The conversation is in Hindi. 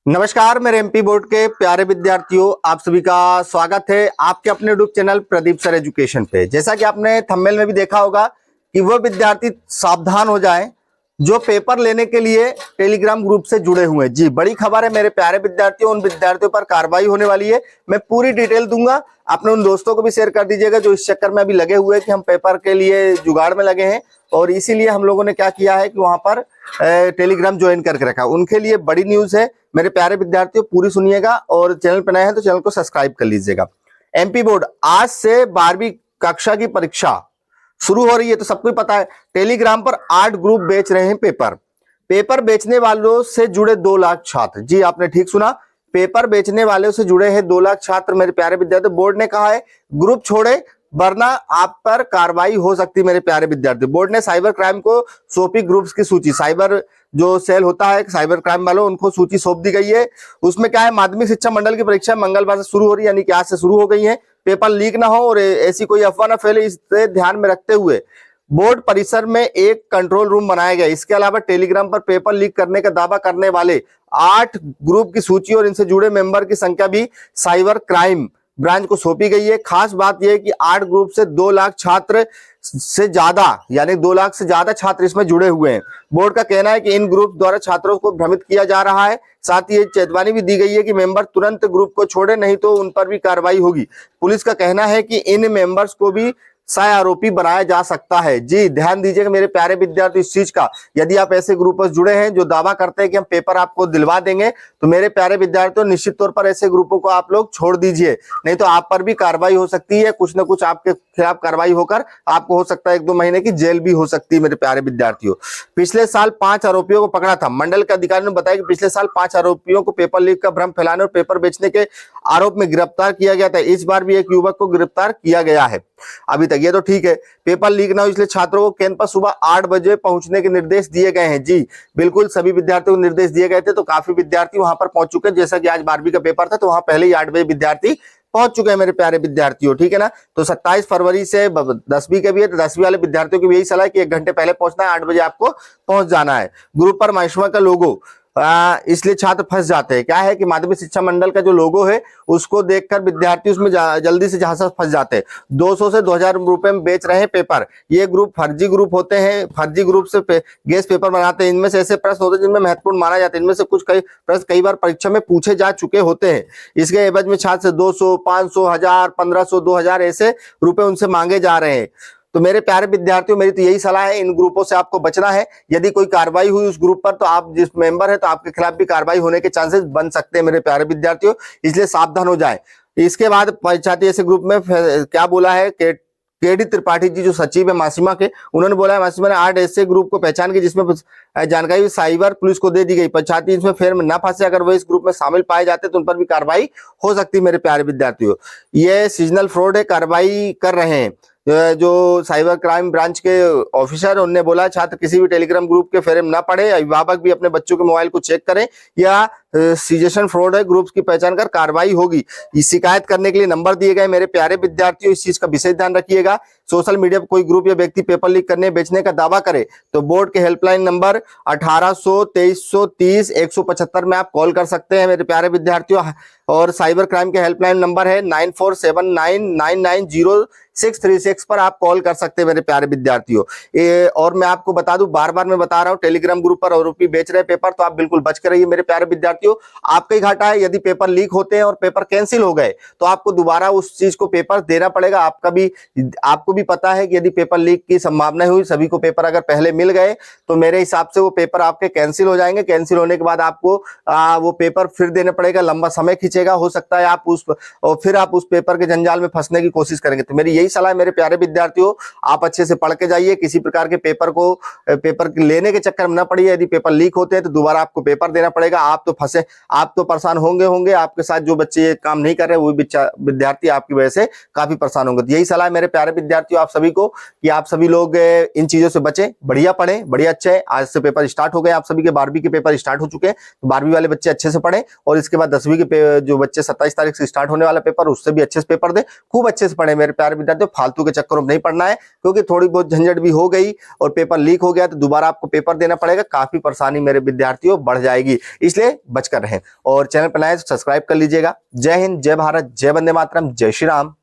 नमस्कार मेरे एमपी बोर्ड के प्यारे विद्यार्थियों, आप सभी का स्वागत है आपके अपने YouTube channel Pradeep sir education पे। जैसा कि आपने थंबनेल में भी देखा होगा कि वह विद्यार्थी सावधान हो जाएं जो पेपर लेने के लिए टेलीग्राम ग्रुप से जुड़े हुए हैं। जी, बड़ी खबर है मेरे प्यारे विद्यार्थियों, उन विद्यार्थियों पर कार्रवाई होने वाली है। मैं पूरी डिटेल दूंगा, अपने उन दोस्तों को भी शेयर कर दीजिएगा जो इस चक्कर में अभी लगे हुए हैं कि हम पेपर के लिए जुगाड़ में लगे हैं और इसीलिए हम लोगों ने क्या किया है कि वहां पर टेलीग्राम ज्वाइन करके रखा। उनके लिए बड़ी न्यूज है मेरे प्यारे विद्यार्थियों, पूरी सुनिएगा और चैनल पर नए हैं तो चैनल को सब्सक्राइब कर लीजिएगा। एमपी बोर्ड आज से 12वीं कक्षा की परीक्षा शुरू हो रही है, तो सबको पता है टेलीग्राम पर 8 ग्रुप बेच रहे हैं पेपर बेचने वालों से जुड़े 2 लाख छात्र। जी आपने ठीक सुना, पेपर बेचने वालों से जुड़े हैं 2 लाख छात्र। मेरे प्यारे विद्यार्थी, बोर्ड ने कहा है ग्रुप छोड़े वरना आप पर कार्रवाई हो सकती है। मेरे प्यारे विद्यार्थी, बोर्ड ने साइबर क्राइम को सौंपी ग्रुप्स की सूची। साइबर जो सेल होता है साइबर क्राइम वालों, उनको सूची सौंप दी गई है। उसमें क्या है, माध्यमिक शिक्षा मंडल की परीक्षा मंगलवार से शुरू हो रही है, यानी कि आज से शुरू हो गई है। पेपर लीक ना हो और ऐसी कोई अफवाह ना फैले, इसे ध्यान में रखते हुए बोर्ड परिसर में एक कंट्रोल रूम बनाया गया। इसके अलावा टेलीग्राम पर पेपर लीक करने का दावा करने वाले 8 ग्रुप की सूची और इनसे जुड़े मेंबर की संख्या भी साइबर क्राइम ब्रांच को सौंपी गई है। खास बात यह है कि 8 ग्रुप से 2 लाख छात्र से ज्यादा, यानी 2 लाख से ज्यादा छात्र इसमें जुड़े हुए हैं। बोर्ड का कहना है कि इन ग्रुप द्वारा छात्रों को भ्रमित किया जा रहा है। साथ ही चेतावनी भी दी गई है कि मेंबर तुरंत ग्रुप को छोड़े, नहीं तो उन पर भी कार्रवाई होगी। पुलिस का कहना है कि इन मेंबर्स को भी सह आरोपी बनाया जा सकता है। जी ध्यान दीजिएगा मेरे प्यारे विद्यार्थी इस चीज का। यदि आप ऐसे ग्रुपों से जुड़े हैं जो दावा करते हैं कि हम पेपर आपको दिलवा देंगे, तो मेरे प्यारे विद्यार्थियों निश्चित तौर पर ऐसे ग्रुपों को आप लोग छोड़ दीजिए, नहीं तो आप पर भी कार्रवाई हो सकती है। कुछ ना कुछ आपके खिलाफ कार्रवाई होकर आपको हो सकता है 1-2 महीने की जेल भी हो सकती है। मेरे प्यारे विद्यार्थियों, पिछले साल 5 आरोपियों को पकड़ा था। मंडल के अधिकारी ने बताया कि पिछले साल 5 आरोपियों को पेपर लीक का भ्रम फैलाने और पेपर बेचने के आरोप में गिरफ्तार किया गया था। इस बार भी एक युवक को गिरफ्तार किया गया है। अभी तक ये तो ठीक है, पेपर लीक ना हो इसलिए छात्रों को केंद्र पर सुबह 8 बजे पहुंचने के निर्देश दिए गए हैं। जी बिल्कुल, सभी विद्यार्थियों को निर्देश दिए गए थे, तो काफी विद्यार्थी वहां पर पहुंच चुके हैं। जैसा कि आज 12वीं का पेपर था तो वहां पहले ही 8 बजे विद्यार्थी पहुंच चुके हैं मेरे प्यारे विद्यार्थियों, ठीक है ना। तो 27 फरवरी से 10वीं के भी है, तो 10वीं वाले विद्यार्थियों की भी यही सलाह है कि 1 घंटे पहले पहुंचना है, 8 बजे आपको पहुंच जाना है। ग्रुप पर माइशमा का लोगो इसलिए छात्र फंस जाते हैं। क्या है कि माध्यमिक शिक्षा मंडल का जो लोगो है उसको देखकर विद्यार्थी उसमें जल्दी से जहां से फंस जाते हैं। 200 से 2000 रुपए में बेच रहे हैं पेपर। ये ग्रुप फर्जी ग्रुप होते हैं, फर्जी ग्रुप से गेस पेपर बनाते हैं। इनमें से ऐसे प्रश्न होते हैं जिनमें महत्वपूर्ण माना जाता है। इनमें से कुछ कई प्रश्न कई बार परीक्षा में पूछे जा चुके होते हैं। इसके एवज में छात्र से 200, 500, 1000, 1500, 2000 ऐसे रुपए उनसे मांगे जा रहे हैं। तो मेरे प्यारे विद्यार्थियों, मेरी तो यही सलाह है, इन ग्रुपों से आपको बचना है। यदि कोई कार्रवाई हुई उस ग्रुप पर तो आप जिस मेंबर है तो आपके खिलाफ भी कार्रवाई होने के चांसेस बन सकते हैं मेरे प्यारे विद्यार्थियों, इसलिए सावधान हो जाएं। इसके बाद परीक्षार्थी ऐसे ग्रुप में क्या बोला है कि केडी त्रिपाठी जी जो सचिव है मासिमा के, उन्होंने बोला है मासिमा ने 8 ऐसे ग्रुप को पहचान की जिसमें जानकारी साइबर पुलिस को दे दी गई। परीक्षार्थी इसमें फेर में न फंसे, अगर वो इस ग्रुप में शामिल पाए जाते तो उन पर भी कार्रवाई हो सकती है। मेरे प्यारे विद्यार्थियों, ये सीजनल फ्रॉड है, कार्रवाई कर रहे हैं। जो साइबर क्राइम ब्रांच के ऑफिसर उन्होंने बोला छात्र किसी भी टेलीग्राम ग्रुप के फेरे में न पड़े, अभिभावक भी अपने बच्चों के मोबाइल को चेक करें, या सीजेशन फ्रॉड है ग्रुप्स की पहचान कर कार्रवाई होगी। शिकायत करने के लिए नंबर दिए गए। मेरे प्यारे विद्यार्थियों, इस चीज का विशेष ध्यान रखिएगा। सोशल मीडिया पर कोई ग्रुप या व्यक्ति पेपर लीक करने बेचने का दावा करे तो बोर्ड के हेल्पलाइन नंबर 1800 2330 175 में आप कॉल कर सकते हैं मेरे प्यारे विद्यार्थियों। और साइबर क्राइम के हेल्पलाइन नंबर है 9479990636 पर आप कॉल कर सकते हैं मेरे प्यारे विद्यार्थियों। और मैं आपको बता दूं, बार बार मैं बता रहा हूं, टेलीग्राम ग्रुप पर आरोपी बेच रहे पेपर, तो आप बिल्कुल बच के रहिए मेरे प्यारे विद्यार्थियों। आपका ही घाटा है। यदि पेपर लीक होते हैं और पेपर कैंसिल हो गए तो आपको दोबारा उस चीज को पेपर देना पड़ेगा। आपको भी पता है कि यदि पेपर लीक की संभावना हुई, सभी को पेपर अगर पहले मिल गए तो मेरे हिसाब से वो पेपर आपके कैंसिल हो जाएंगे। कैंसिल होने के बाद आपको वो पेपर फिर देना पड़ेगा, लंबा समय खींचेगा। हो सकता है फिर आप उस पेपर के जंजाल में फंसने की कोशिश करेंगे। तो मेरी यही सलाह है मेरे प्यारे विद्यार्थियों, आप अच्छे से पढ़ के जाइए। किसी प्रकार के पेपर लेने के चक्कर में न पड़िए। यदि पेपर लीक होते हैं तो दोबारा आपको पेपर देना पड़ेगा। आप तो फंसे, आप तो परेशान होंगे। आपके साथ जो बच्चे ये काम नहीं कर रहे वो विद्यार्थी आपकी वजह से काफी परेशान होंगे। तो यही सलाह है मेरे प्यारे विद्यार्थियों आप सभी को कि आप सभी लोग इन चीजों से बचें, बढ़िया पढ़ें, बढ़िया अच्छे है। आज से पेपर स्टार्ट हो गए, आप सभी के 12वीं के पेपर स्टार्ट हो चुके हैं। तो 12वीं वाले बच्चे अच्छे से पढ़ें और इसके बाद 10वीं के जो बच्चे 27 तारीख से स्टार्ट होने वाला पेपर, उससे भी अच्छे से पेपर दें। खूब अच्छे से पढ़े मेरे प्यारे विद्यार्थियों। फालतू के चक्करों में नहीं पढ़ना है, क्योंकि थोड़ी बहुत झंझट भी हो गई और पेपर लीक हो गया तो दोबारा आपको पेपर देना पड़ेगा। काफी परेशानी मेरे विद्यार्थियों बढ़ जाएगी, इसलिए बचकर रहें और चैनल पर नए तो सब्सक्राइब कर लीजिएगा। जय हिंद, जय भारत, जय वंदे मातरम, जय श्री राम।